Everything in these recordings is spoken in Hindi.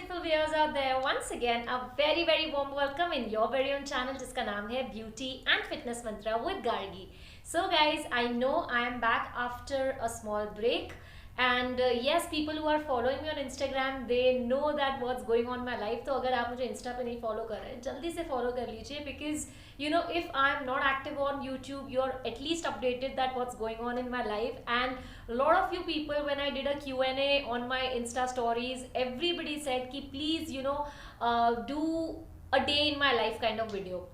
beautiful viewers out there, once again a very warm welcome in your very own channel जिसका नाम है Beauty and Fitness Mantra with Gargi. So guys, I know I am back after a small break and yes, people who are following me on Instagram they know that what's going on in my life. तो अगर आप मुझे इंस्टा पे नहीं फॉलो कर रहे हैं जल्दी से फॉलो कर लीजिए because you know if I am not active on YouTube you're at least updated that what's going on in my life. And a lot of you people, when I did a Q&A on my Insta stories, everybody said ki please do a day in my life kind of video.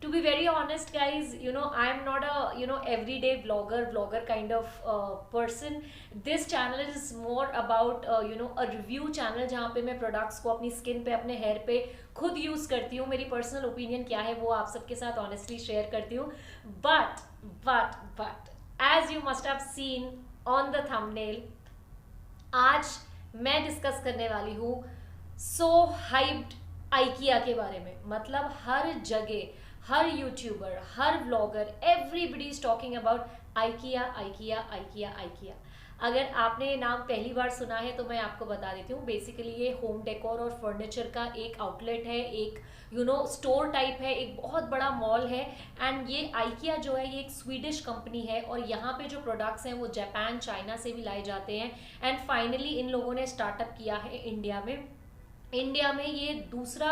To be very honest guys, I am not a everyday vlogger kind of person. This channel is more about a review channel जहाँ पे मैं products को अपनी skin पे अपने hair पे खुद use करती हूँ. मेरी personal opinion क्या है वो आप सबके साथ honestly share करती हूँ. But as you must have seen on the thumbnail, आज मैं डिस्कस करने वाली हूँ सो हाइप्ड IKEA के बारे में. मतलब हर जगह, हर यूट्यूबर, हर vlogger, everybody is talking about IKEA. अगर आपने ये नाम पहली बार सुना है तो मैं आपको बता देती हूँ. बेसिकली ये होम डेकोर और फर्नीचर का एक आउटलेट है, एक स्टोर टाइप है, एक बहुत बड़ा मॉल है. एंड ये IKEA जो है ये एक स्वीडिश कंपनी है और यहाँ पे जो प्रोडक्ट्स हैं वो जापान, चाइना से भी लाए जाते हैं. एंड फाइनली इन लोगों ने स्टार्टअप किया है इंडिया में ये दूसरा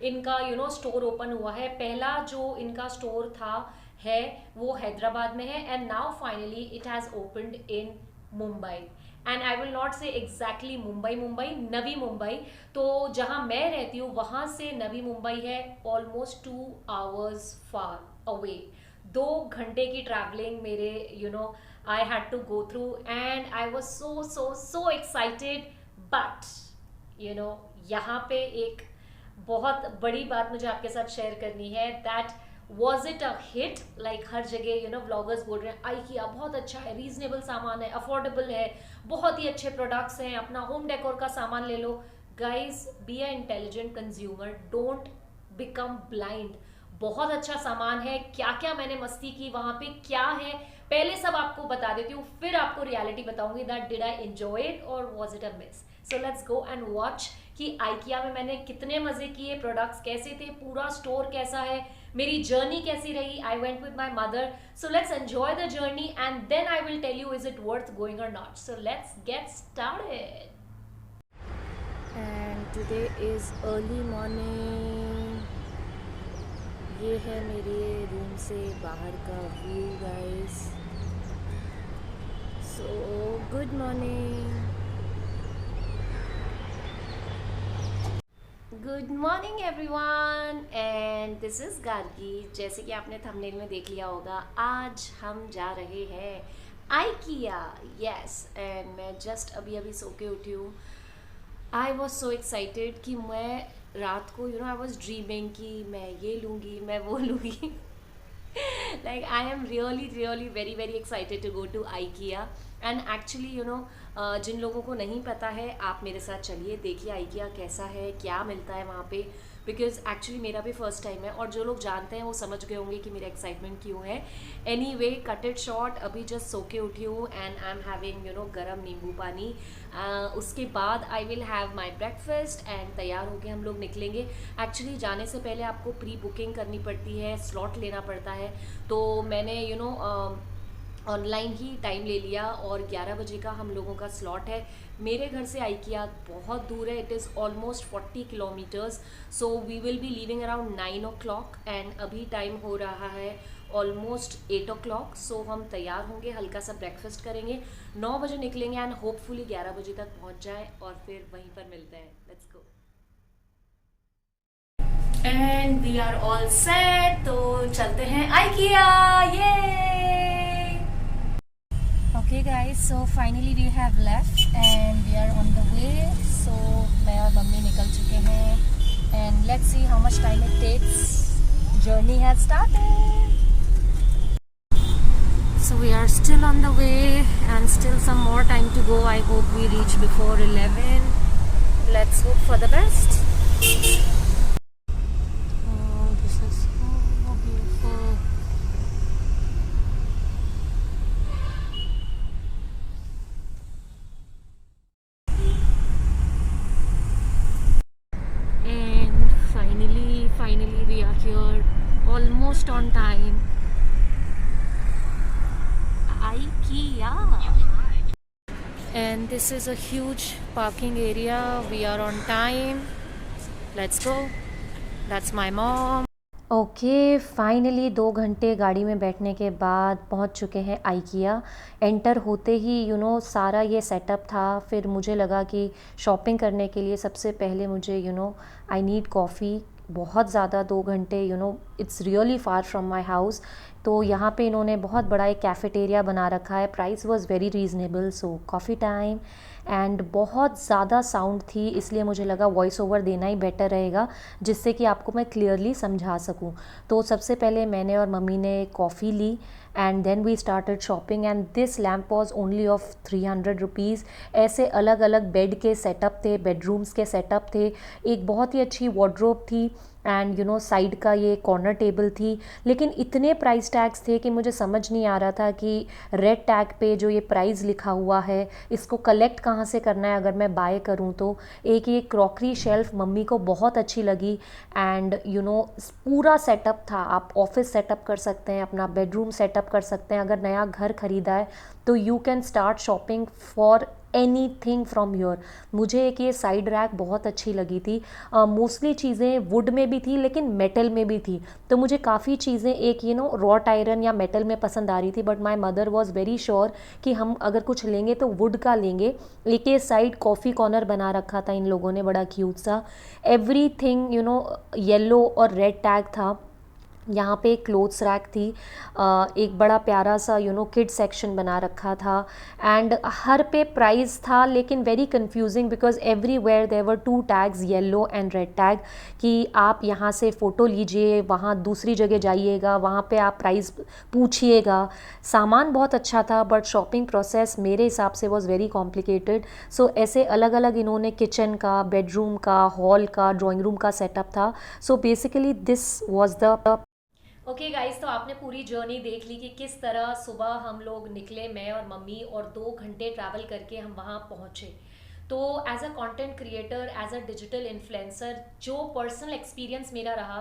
इनका स्टोर ओपन हुआ है. पहला जो इनका स्टोर था है वो हैदराबाद में है and now finally it has opened in Mumbai. And I will not से एग्जैक्टली मुंबई, नवी मुंबई. तो जहाँ मैं रहती हूँ वहाँ से नवी मुंबई है ऑलमोस्ट 2 hours फार अवे. 2 घंटे की ट्रैवलिंग मेरे I had to go through and I was so excited. But यहाँ पे एक बहुत बड़ी बात मुझे आपके साथ शेयर करनी है. That was it a hit. Like हर जगह व्लॉगर्स बोल रहे हैं IKEA बहुत अच्छा है, रीजनेबल सामान है, अफोर्डेबल है, बहुत ही अच्छे प्रोडक्ट्स हैं, अपना होम डेकोर का सामान ले लो. Guys be a intelligent consumer, don't become blind. बहुत अच्छा सामान है. क्या क्या मैंने मस्ती की वहाँ पे, क्या है पहले सब आपको बता देती हूँ, फिर आपको रियलिटी बताऊंगी that did I enjoy it or was it a miss. So let's go and watch कि IKEA में मैंने कितने मजे किए, प्रोडक्ट्स कैसे थे, पूरा स्टोर कैसा है, मेरी जर्नी कैसी रही. I went with my mother. So let's enjoy the journey and then I will tell you is it worth going or not. So let's get started. And today is early morning. ये है मेरे रूम से बाहर का view guys. So good morning. Good morning everyone and this is Gargi. जैसे कि आपने थंबनेल में देख लिया होगा आज हम जा रहे हैं IKEA. यस. एंड मैं जस्ट अभी सो के उठी हूँ. आई वॉज सो एक्साइटेड कि मैं रात को आई वॉज ड्रीमिंग कि मैं ये लूँगी, मैं वो लूँगी. like I am really very excited to go to IKEA. And actually जिन लोगों को नहीं पता है आप मेरे साथ चलिए, देखिए IKEA कैसा है, क्या मिलता है वहाँ पे. बिकॉज एक्चुअली मेरा भी फर्स्ट टाइम है और जो लोग जानते हैं वो समझ गए होंगे कि मेरा एक्साइटमेंट क्यों है. Anyway cut it short. अभी जस्ट सो के उठी हूँ एंड आई एम हैविंग गरम नींबू पानी. उसके बाद I will have my breakfast and तैयार होके हम लोग निकलेंगे. एक्चुअली जाने से पहले आपको प्री बुकिंग करनी पड़ती है, स्लॉट लेना पड़ता है. तो मैंने ऑनलाइन ही टाइम ले लिया और 11 बजे का हम लोगों का स्लॉट है. मेरे घर से IKEA बहुत दूर है. It is almost 40 kilometres. So we will be leaving around 9 o'clock and अभी टाइम हो रहा है ऑलमोस्ट 8 o'clock. सो हम तैयार होंगे, हल्का सा ब्रेकफास्ट करेंगे, 9 बजे निकलेंगे एंड होपफुली 11 बजे तक पहुंच जाए और फिर वहीं पर मिलते हैं. Let's go. And we are all set. तो चलते हैं IKEA. ये Okay guys, so finally we have left and we are on the way. So मैं और मम्मी निकल चुके हैं and let's see how much time it takes. Journey has started. So we are still on the way and still some more time to go. I hope we reach before 11. Let's hope for the best. Oh, this is so beautiful. reached on time. IKEA. And this is a huge parking area. We are on time. Let's go. That's my mom. Okay finally 2 घंटे गाड़ी में बैठने के बाद पहुंच चुके हैं आइकिया। एंटर होते ही सारा ये सेटअप था। फिर मुझे लगा कि शॉपिंग करने के लिए सबसे पहले मुझे आई नीड कॉफ़ी। बहुत ज़्यादा 2 घंटे it's really far from my house. तो यहाँ पे इन्होंने बहुत बड़ा एक कैफ़ेटेरिया बना रखा है। Price was very reasonable, so coffee time. And बहुत ज़्यादा साउंड थी, इसलिए मुझे लगा वॉइस ओवर देना ही बेटर रहेगा, जिससे कि आपको मैं क्लियरली समझा सकूं। तो सबसे पहले मैंने और मम्मी ने कॉफ़ी ली and then we started shopping. And this lamp was only of 300 rupees. ऐसे अलग अलग बेड के सेटअप थे, बेडरूम्स के सेटअप थे। एक बहुत ही अच्छी वार्डरोब थी एंड साइड का ये कॉर्नर टेबल थी। लेकिन इतने प्राइस टैग्स थे कि मुझे समझ नहीं आ रहा था कि रेड टैग पे जो ये प्राइस लिखा हुआ है इसको कलेक्ट कहाँ से करना है अगर मैं बाय करूँ तो। एक ये क्रॉकरी शेल्फ मम्मी को बहुत अच्छी लगी एंड पूरा सेटअप था। आप ऑफिस सेटअप कर सकते हैं, अपना बेडरूम सेटअप कर सकते हैं। अगर नया घर ख़रीदा है तो you can start shopping for any thing from your. मुझे एक ये साइड रैक बहुत अच्छी लगी थी। मोस्टली चीज़ें वुड में भी थी लेकिन मेटल में भी थी। तो मुझे काफ़ी चीज़ें एक रॉट आयरन या मेटल में पसंद आ रही थी, but my mother was very sure कि हम अगर कुछ लेंगे तो वुड का लेंगे। एक ये साइड कॉफ़ी कॉर्नर बना रखा था इन लोगों ने, बड़ा क्यूट सा। एवरी थिंग येलो और रेड टैग था। यहाँ पे एक क्लोथ्स रैक थी, एक बड़ा प्यारा सा किड सेक्शन बना रखा था। एंड हर पे प्राइस था लेकिन very confusing because everywhere there were 2 tags, yellow and red tag, कि आप यहाँ से फ़ोटो लीजिए, वहाँ दूसरी जगह जाइएगा, वहाँ पे आप प्राइस पूछिएगा। सामान बहुत अच्छा था बट शॉपिंग प्रोसेस मेरे हिसाब से वॉज वेरी कॉम्प्लिकेटेड। सो ऐसे अलग अलग इन्होंने किचन का, बेडरूम का, हॉल का, ड्राइंग रूम का सेटअप था। So basically this was the okay guys, तो आपने पूरी जर्नी देख ली कि किस तरह सुबह हम लोग निकले, मैं और मम्मी, और 2 घंटे ट्रैवल करके हम वहाँ पहुँचे। तो as a content creator, as a digital influencer, जो पर्सनल एक्सपीरियंस मेरा रहा,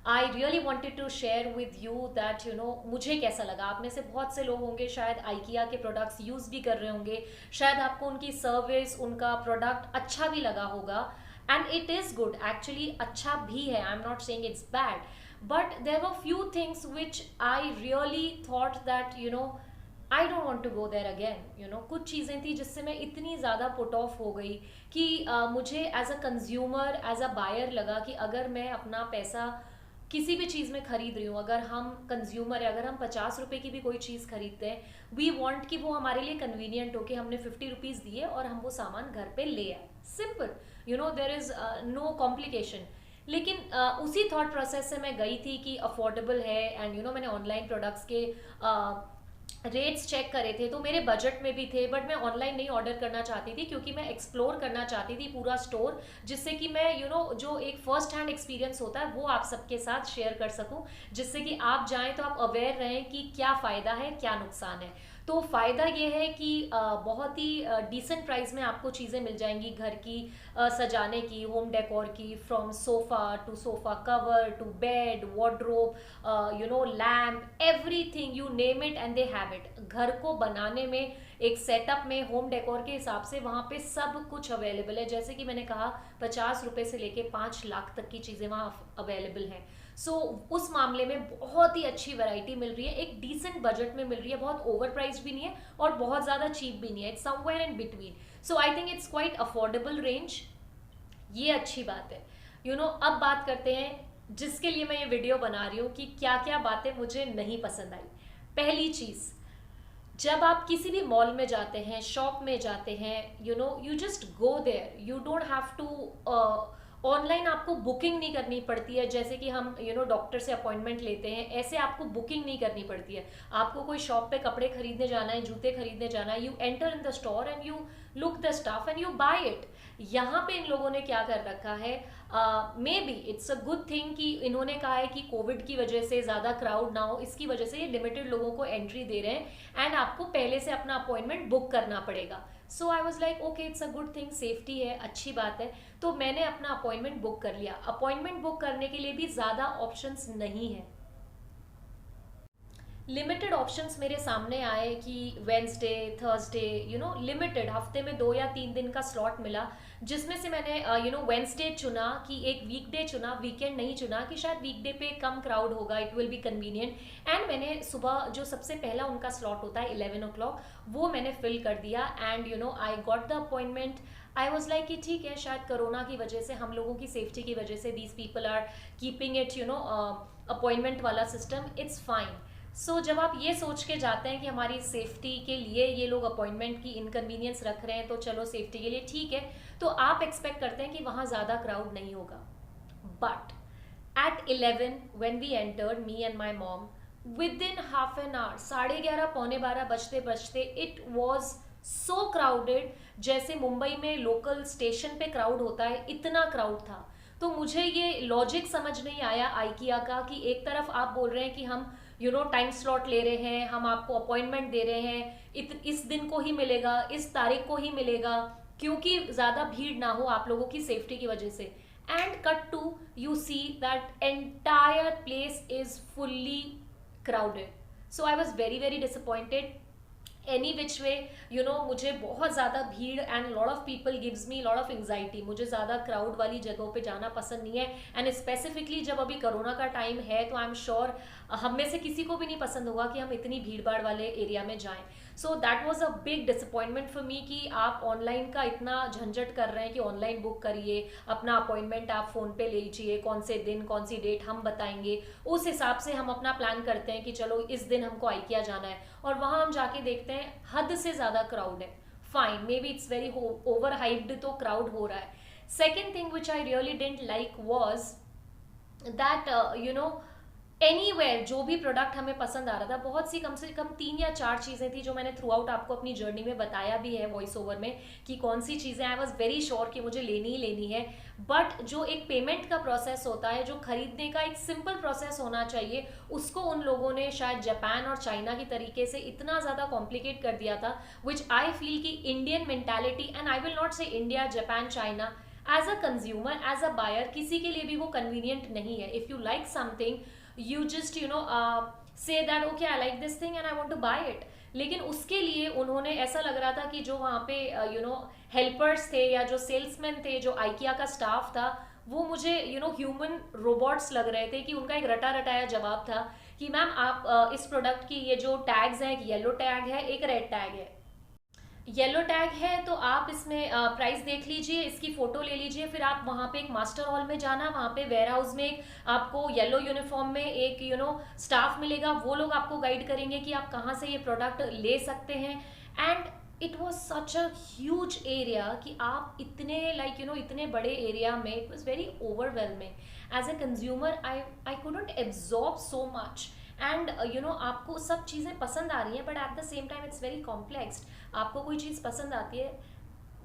I really wanted to share with you that मुझे कैसा लगा। आप में से बहुत से लोग होंगे शायद आइकिया के प्रोडक्ट्स यूज़ भी कर रहे होंगे, शायद आपको उनकी सर्विस, उनका प्रोडक्ट अच्छा भी लगा होगा। And it is good, actually अच्छा भी है, आई am not saying it's bad, but there were few things which I really thought that I don't want to go there again। कुछ चीज़ें थी जिससे मैं इतनी ज़्यादा पुट ऑफ हो गई कि मुझे as a consumer, as a buyer लगा कि अगर मैं अपना पैसा किसी भी चीज़ में खरीद रही हूँ, अगर हम कंज्यूमर है, अगर हम 50 रुपए की भी कोई चीज़ खरीदते हैं, वी वॉन्ट कि वो हमारे लिए कन्वीनियंट हो, कि हमने 50 रुपीज़ दिए और हम वो सामान घर पे ले आए। Simple, there is no complication. लेकिन उसी थॉट प्रोसेस से मैं गई थी कि अफोर्डेबल है एंड मैंने ऑनलाइन प्रोडक्ट्स के रेट्स चेक करे थे तो मेरे बजट में भी थे, बट मैं ऑनलाइन नहीं ऑर्डर करना चाहती थी क्योंकि मैं एक्सप्लोर करना चाहती थी पूरा स्टोर, जिससे कि मैं जो एक फर्स्ट हैंड एक्सपीरियंस होता है वो आप सबके साथ शेयर कर सकूं, जिससे कि आप जाएं तो आप अवेयर रहें कि क्या फ़ायदा है, क्या नुकसान है। तो फ़ायदा ये है कि बहुत ही डिसेंट प्राइस में आपको चीज़ें मिल जाएंगी घर की, सजाने की, होम डेकोर की, from sofa to sofa cover to bed, wardrobe, lamp, everything, you name it and they have it. घर को बनाने में, एक सेटअप में, होम डेकोर के हिसाब से वहाँ पे सब कुछ अवेलेबल है। जैसे कि मैंने कहा, 50 रुपए से लेके 5 लाख तक की चीज़ें वहाँ अवेलेबल हैं। सो उस मामले में बहुत ही अच्छी वैरायटी मिल रही है, एक डिसेंट बजट में मिल रही है, बहुत ओवर प्राइस भी नहीं है और बहुत ज़्यादा चीप भी नहीं है, it's somewhere in between. So I think it's quite affordable range, ये अच्छी बात है। अब बात करते हैं जिसके लिए मैं ये वीडियो बना रही हूँ कि क्या क्या बातें मुझे नहीं पसंद आई। पहली चीज़, जब आप किसी भी मॉल में जाते हैं, शॉप में जाते हैं, you just go there, you don't have to online आपको बुकिंग नहीं करनी पड़ती है। जैसे कि हम डॉक्टर से अपॉइंटमेंट लेते हैं, ऐसे आपको बुकिंग नहीं करनी पड़ती है। आपको कोई शॉप पे कपड़े खरीदने जाना है, जूते खरीदने जाना है, you enter in the store and you look the stuff and you buy it. यहाँ पे इन लोगों ने क्या कर रखा है, maybe it's a good thing कि इन्होंने कहा है कि कोविड की वजह से ज़्यादा क्राउड ना हो, इसकी वजह से ये लिमिटेड लोगों को एंट्री दे रहे हैं एंड आपको पहले से अपना अपॉइंटमेंट बुक करना पड़ेगा। So I was like okay, it's a good thing, safety है, अच्छी बात है। तो मैंने अपना अपॉइंटमेंट बुक कर लिया। अपॉइंटमेंट बुक करने के लिए भी ज़्यादा ऑप्शंस नहीं है, लिमिटेड ऑप्शंस मेरे सामने आए कि वेंसडे, थर्सडे, लिमिटेड, हफ्ते में 2 या 3 दिन का स्लॉट मिला, जिसमें से मैंने वेंसडे चुना कि एक वीकडे चुना, वीकेंड नहीं चुना कि शायद वीकडे पे कम क्राउड होगा, it will be convenient. And मैंने सुबह जो सबसे पहला उनका स्लॉट होता है 11 o'clock, वो मैंने फिल कर दिया and I got the appointment. I was like कि ठीक है, शायद कोरोना की वजह से, हम लोगों की सेफ्टी की वजह से these people are keeping it appointment वाला सिस्टम, इट्स फाइन। सो जब आप ये सोच के जाते हैं कि हमारी सेफ्टी के लिए ये लोग अपॉइंटमेंट की इनकन्वीनियंस रख रहे हैं, तो चलो सेफ्टी के लिए ठीक है, तो आप एक्सपेक्ट करते हैं कि वहाँ ज़्यादा क्राउड नहीं होगा। But at 11 when we entered, me and my mom, within half an hour, 11:30 12 बजते बजते इट वॉज सो क्राउडेड, जैसे मुंबई में लोकल स्टेशन पे क्राउड होता है इतना क्राउड था। तो मुझे ये लॉजिक समझ नहीं आया आइकिया का कि एक तरफ आप बोल रहे हैं कि हम टाइम स्लॉट ले रहे हैं, हम आपको अपॉइंटमेंट दे रहे हैं, इस दिन को ही मिलेगा, इस तारीख को ही मिलेगा, क्योंकि ज़्यादा भीड़ ना हो आप लोगों की सेफ्टी की वजह से। And cut to you see that entire place is fully crowded. So I was very very disappointed. Any which way मुझे बहुत ज़्यादा भीड़ and lot of people gives me lot of anxiety. मुझे ज़्यादा क्राउड वाली जगहों पे जाना पसंद नहीं है, एंड स्पेसिफिकली जब अभी कोरोना का टाइम है तो आई एम श्योर हम में से किसी को भी नहीं पसंद होगा कि हम इतनी भीड़ भाड़ वाले एरिया में जाएं। सो that was a big disappointment for me कि आप ऑनलाइन का इतना झंझट कर रहे हैं कि ऑनलाइन बुक करिए, अपना अपॉइंटमेंट आप फ़ोन पे लीजिए, कौन से दिन कौन सी डेट हम बताएंगे, उस हिसाब से हम अपना प्लान करते हैं कि चलो इस दिन हमको आइकिया जाना है, और वहाँ हम जाके देखते हैं हद से ज़्यादा क्राउड है। Fine, maybe it's very over hyped, तो क्राउड हो रहा है। Second thing which I really didn't like was that anywhere जो भी प्रोडक्ट हमें पसंद आ रहा था, बहुत सी कम से कम 3 या 4 चीज़ें थी जो मैंने थ्रू आउट आपको अपनी जर्नी में बताया भी है वॉइस ओवर में कि कौन सी चीज़ें आई वॉज वेरी श्योर कि मुझे लेनी ही लेनी है। बट जो एक पेमेंट का प्रोसेस होता है, जो खरीदने का एक सिंपल प्रोसेस होना चाहिए, उसको उन लोगों ने शायद जापान और चाइना की तरीके से इतना ज़्यादा कॉम्प्लिकेट कर दिया था, विच आई फील कि Indian mentality, and I will not say India, Japan, China, as a consumer, as a buyer, किसी के लिए भी वो कन्वीनियंट नहीं है। If you like something, you just say that okay, I like this thing and I want to buy it। लेकिन उसके लिए उन्होंने, ऐसा लग रहा था कि जो वहाँ पे हेल्पर्स थे या जो सेल्समैन थे, जो आइकिया का स्टाफ था, वो मुझे ह्यूमन रोबोट्स लग रहे थे कि उनका एक रटा रटाया जवाब था कि मैम आप इस प्रोडक्ट की ये जो टैग्स हैं, एक येलो टैग है, एक रेड टैग है। येलो टैग है तो आप इसमें प्राइस देख लीजिए, इसकी फोटो ले लीजिए, फिर आप वहाँ पे एक मास्टर हॉल में जाना, वहाँ पे वेयर हाउस में आपको येलो यूनिफॉर्म में एक स्टाफ मिलेगा, वो लोग आपको गाइड करेंगे कि आप कहाँ से ये प्रोडक्ट ले सकते हैं। And it was such a huge area कि आप इतने इतने बड़े एरिया में, it was very overwhelming as a consumer. I couldn't absorb so much, and आपको सब चीज़ें पसंद आ रही हैं, but at the same time it's very complex. आपको कोई चीज़ पसंद आती है,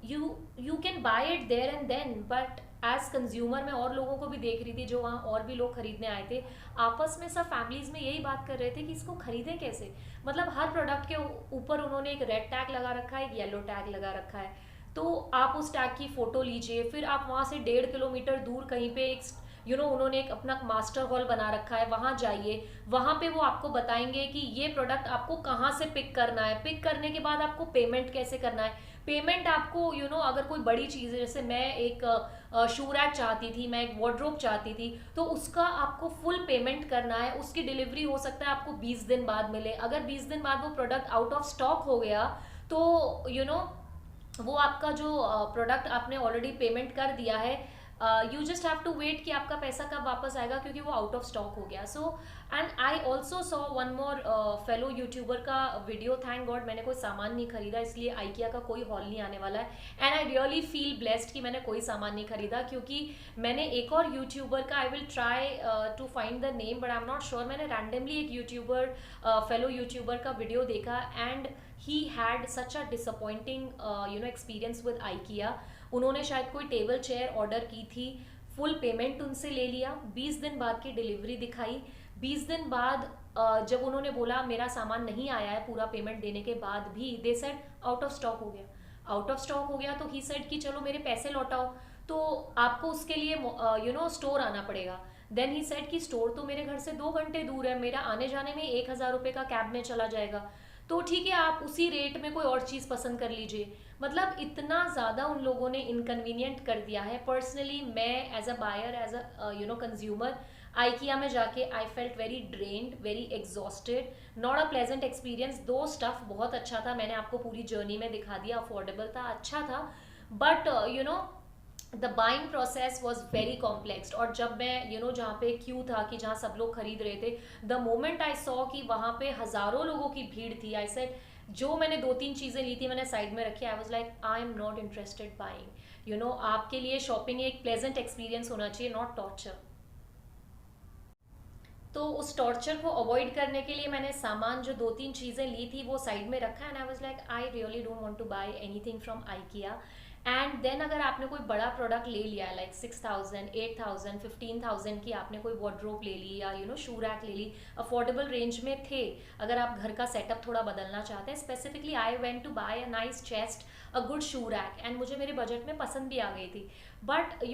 you can buy it there and then, but as consumer मैं और लोगों को भी देख रही थी जो वहाँ और भी लोग खरीदने आए थे, आपस में सब फैमिलीज में यही बात कर रहे थे कि इसको खरीदें कैसे। मतलब हर प्रोडक्ट के ऊपर उन्होंने एक रेड टैग लगा रखा है, एक येलो टैग लगा रखा है, तो आप उस टैग की फ़ोटो लीजिए, फिर आप वहाँ से 1.5 किलोमीटर दूर कहीं पे एक उन्होंने एक अपना मास्टर हॉल बना रखा है, वहाँ जाइए, वहाँ पे वो आपको बताएंगे कि ये प्रोडक्ट आपको कहाँ से पिक करना है, पिक करने के बाद आपको पेमेंट कैसे करना है। पेमेंट आपको अगर कोई बड़ी चीज़ है, जैसे मैं एक शू रैक चाहती थी, मैं एक वार्डरोब चाहती थी, तो उसका आपको फुल पेमेंट करना है। उसकी डिलीवरी हो सकता है आपको 20 दिन बाद मिले। अगर 20 दिन बाद वो प्रोडक्ट आउट ऑफ स्टॉक हो गया तो वो आपका जो प्रोडक्ट आपने ऑलरेडी पेमेंट कर दिया है, you just have to wait कि आपका पैसा कब वापस आएगा, क्योंकि वो आउट ऑफ स्टॉक हो गया। So and I also saw one more fellow YouTuber का वीडियो। थैंक गॉड मैंने कोई सामान नहीं खरीदा, इसलिए आइकिया का कोई हॉल नहीं आने वाला है, and I really feel blessed कि मैंने कोई सामान नहीं खरीदा, क्योंकि मैंने एक और यूट्यूबर का, I will try to find the name but I am not sure, मैंने रैंडमली एक यूट्यूबर फेलो यूट्यूबर का वीडियो देखा, and he had such a disappointing experience with IKEA. उन्होंने शायद कोई टेबल चेयर ऑर्डर की थी, फुल पेमेंट उनसे ले लिया, 20 दिन बाद की डिलीवरी दिखाई, 20 दिन बाद जब उन्होंने बोला मेरा सामान नहीं आया है पूरा पेमेंट देने के बाद भी, they said out of stock हो गया। आउट ऑफ स्टॉक हो गया तो ही सेड कि चलो मेरे पैसे लौटाओ, तो आपको उसके लिए स्टोर आना पड़ेगा। देन ही सेड कि स्टोर तो मेरे घर से 2 घंटे दूर है, मेरा आने जाने में 1,000 रुपये का कैब में चला जाएगा, तो ठीक है आप उसी रेट में कोई और चीज़ पसंद कर लीजिए। मतलब इतना ज़्यादा उन लोगों ने इनकन्वीनियंट कर दिया है। पर्सनली मैं as a buyer, as a consumer, IKEA में जाके I felt very drained, very exhausted, not a pleasant experience. दो स्टफ बहुत अच्छा था, मैंने आपको पूरी जर्नी में दिखा दिया, अफोर्डेबल था, अच्छा था, but the buying process was very complex. और जब मैं जहाँ पे क्यू था कि जहाँ सब लोग खरीद रहे थे, द मोमेंट आई सॉ कि वहाँ पे हज़ारों लोगों की भीड़ थी, आई सेड जो मैंने 2-3 चीज़ें ली थी मैंने साइड में रखी, आई was like I am not interested buying. आपके लिए शॉपिंग एक प्लेजेंट एक्सपीरियंस होना चाहिए, नॉट टॉर्चर। तो उस टॉर्चर को अवॉइड करने के लिए मैंने सामान जो 2-3 चीज़ें ली थी वो साइड में रखा, and I was like I really don't want to buy anything from IKEA. And then अगर आपने कोई बड़ा प्रोडक्ट ले लिया, लाइक 6,000, 8,000, 15,000 की आपने कोई वार्डरोब ले ली या शू रैक ले ली, अफोर्डेबल रेंज में थे, अगर आप घर का सेटअप थोड़ा बदलना चाहते हैं, specifically I went to buy a nice chest, a good shoe rack, and मुझे मेरे बजट में पसंद भी आ गई थी। But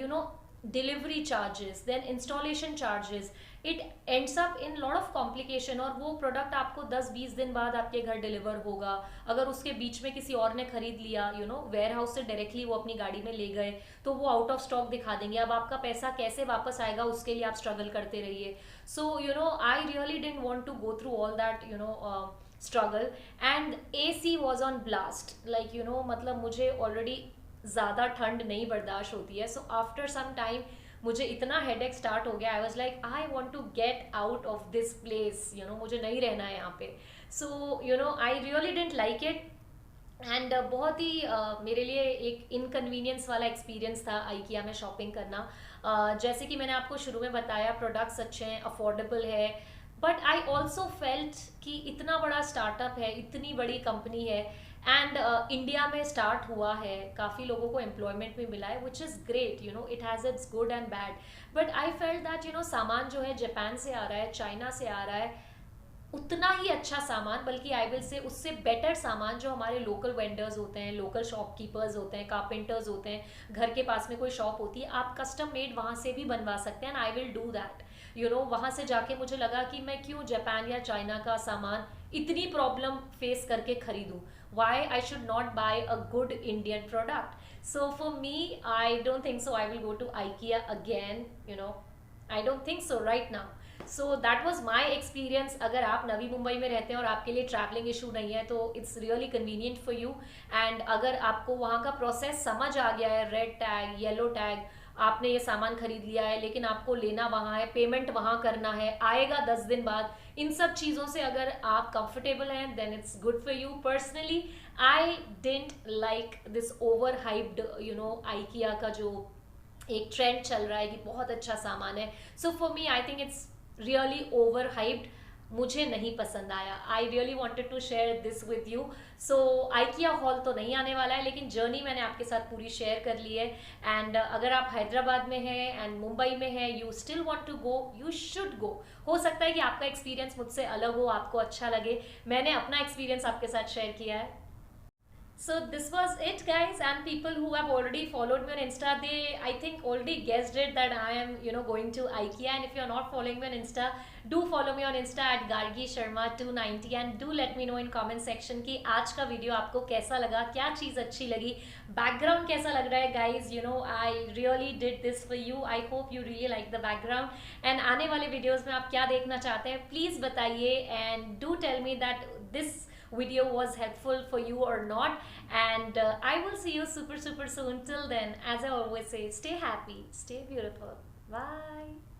delivery charges, then installation charges, it ends up in lot of complication. और वो प्रोडक्ट आपको 10-20 दिन बाद आपके घर डिलीवर होगा। अगर उसके बीच में किसी और ने खरीद लिया, वेयर हाउस से डायरेक्टली वो अपनी गाड़ी में ले गए, तो वो आउट ऑफ स्टॉक दिखा देंगे, अब आपका पैसा कैसे वापस आएगा उसके लिए आप स्ट्रगल करते रहिए। So I really didn't want to go through all that struggle. And AC was on blast, like मतलब मुझे ऑलरेडी ज़्यादा ठंड नहीं बर्दाश्त होती है। सो आफ्टर सम टाइम मुझे इतना हेडेक स्टार्ट हो गया, I was like I want to get out of this place, मुझे नहीं रहना है यहाँ पे। So I really didn't like it. And बहुत ही मेरे लिए एक इनकन्वीनियंस वाला एक्सपीरियंस था आइकिया में शॉपिंग करना। जैसे कि मैंने आपको शुरू में बताया, प्रोडक्ट्स अच्छे हैं, अफोर्डेबल है, बट आई ऑल्सो फेल्ट कि इतना बड़ा स्टार्टअप है, इतनी बड़ी कंपनी है, एंड इंडिया में स्टार्ट हुआ है, काफ़ी लोगों को एम्प्लॉयमेंट भी मिला है, which is great, it has its good and bad. But I felt that सामान जो है जापान से आ रहा है, चाइना से आ रहा है, उतना ही अच्छा सामान, बल्कि आई विल से उससे बेटर सामान जो हमारे लोकल वेंडर्स होते हैं, लोकल शॉपकीपर्स होते हैं, कारपेंटर्स होते हैं, घर के पास में कोई शॉप होती है, आप कस्टम मेड वहाँ से भी बनवा सकते हैं, and I will do that. वहाँ से जाके मुझे लगा कि मैं क्यों जापान या चाइना का सामान इतनी प्रॉब्लम फेस करके खरीदूँ, why I should not buy a good Indian product. So for me I don't think so I will go to IKEA again, I don't think so right now. So that was my experience. अगर आप नवी मुंबई में रहते हैं और आपके लिए ट्रैवलिंग इशू नहीं है तो it's really convenient for you. And अगर आपको वहाँ का प्रोसेस समझ आ गया है, रेड टैग, येलो टैग, आपने ये सामान खरीद लिया है लेकिन आपको लेना वहाँ है, पेमेंट वहाँ करना है, आएगा 10 दिन बाद, इन सब चीज़ों से अगर आप कंफर्टेबल हैं then it's good for you. Personally I didn't like this over hyped IKEA का जो एक ट्रेंड चल रहा है कि बहुत अच्छा सामान है। So for me I think it's really over hyped, मुझे नहीं पसंद आया। I really wanted to share this with you. So IKEA haul तो नहीं आने वाला है, लेकिन जर्नी मैंने आपके साथ पूरी शेयर कर ली है। एंड अगर आप हैदराबाद में हैं एंड मुंबई में हैं, you still want to go, you should go. हो सकता है कि आपका एक्सपीरियंस मुझसे अलग हो, आपको अच्छा लगे, मैंने अपना एक्सपीरियंस आपके साथ शेयर किया है। So this was it guys, and people who have already followed me on Insta, they I think already guessed it that I am going to IKEA. And if you're not following me on Insta, do follow me on Insta at Gargi Sharma 290, and do let me know in comment section कि आज का वीडियो आपको कैसा लगा, क्या चीज़ अच्छी लगी, बैकग्राउंड कैसा लग रहा है guys। I really did this for you, I hope you really like the background, and आने वाले वीडियोज़ में आप क्या देखना चाहते हैं प्लीज़ बताइए, and do tell me that this video was helpful for you or not. And I will see you super soon. Till then, as I always say, stay happy, stay beautiful, bye.